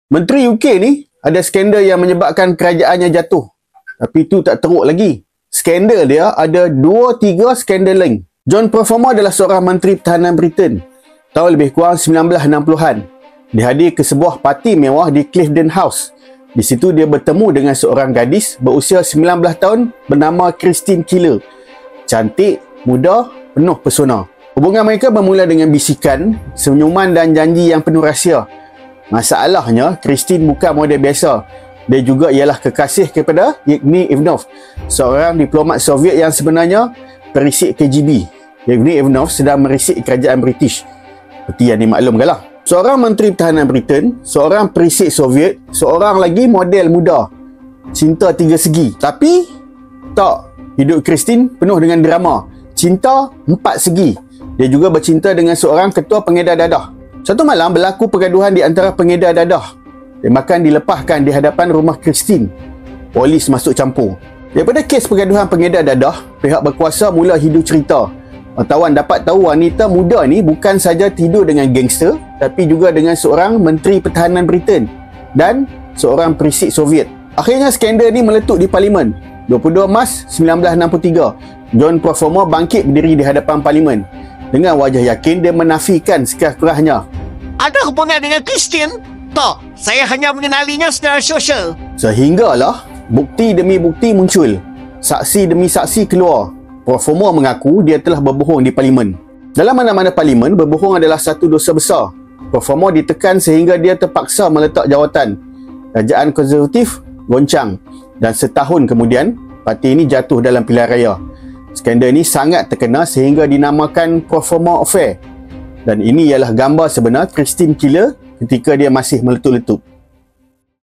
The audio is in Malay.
Menteri UK ni ada skandal yang menyebabkan kerajaannya jatuh. Tapi itu tak teruk lagi. Skandal dia ada 2-3 skandal lain. John Performer adalah seorang Menteri Pertahanan Britain. Tahun lebih kurang 1960-an. Dia hadir ke sebuah parti mewah di Clifton House. Di situ dia bertemu dengan seorang gadis berusia 19 tahun bernama Christine Keeler. Cantik, muda, penuh pesona. Hubungan mereka bermula dengan bisikan, senyuman dan janji yang penuh rahsia. Masalahnya, Christine bukan model biasa. Dia juga ialah kekasih kepada Yevgeny Ivanov, seorang diplomat Soviet yang sebenarnya perisik KGB. Yevgeny Ivanov sedang merisik kerajaan British. Seperti yang dimaklumkanlah. Seorang Menteri Pertahanan Britain, seorang perisik Soviet, seorang lagi model muda. Cinta tiga segi. Tapi, tak. Hidup Christine penuh dengan drama. Cinta 4 segi. Dia juga bercinta dengan seorang ketua pengedar dadah. Satu malam berlaku pergaduhan di antara pengedar dadah. Tembakan dilepaskan di hadapan rumah Christine. Polis masuk campur. Daripada kes pergaduhan pengedar dadah, pihak berkuasa mula hidu cerita. Wartawan dapat tahu wanita muda ni bukan saja tidur dengan gangster, tapi juga dengan seorang Menteri Pertahanan Britain dan seorang perisik Soviet. Akhirnya skandal ni meletup di Parlimen. 22 Mac 1963, John Performer bangkit berdiri di hadapan Parlimen. Dengan wajah yakin, dia menafikan sekerah-kerahnya. Ada hubungan dengan Christine? Tak, saya hanya mengenalinya secara sosial. Sehinggalah bukti demi bukti muncul. Saksi demi saksi keluar. Performer mengaku dia telah berbohong di Parlimen. Dalam mana-mana Parlimen, berbohong adalah satu dosa besar. Performer ditekan sehingga dia terpaksa meletak jawatan. Kerajaan Konservatif goncang. Dan setahun kemudian, parti ini jatuh dalam pilihan raya. Skandal ini sangat terkenal sehingga dinamakan Performer Affair. Dan ini ialah gambar sebenar Christine Keeler ketika dia masih meletup-letup.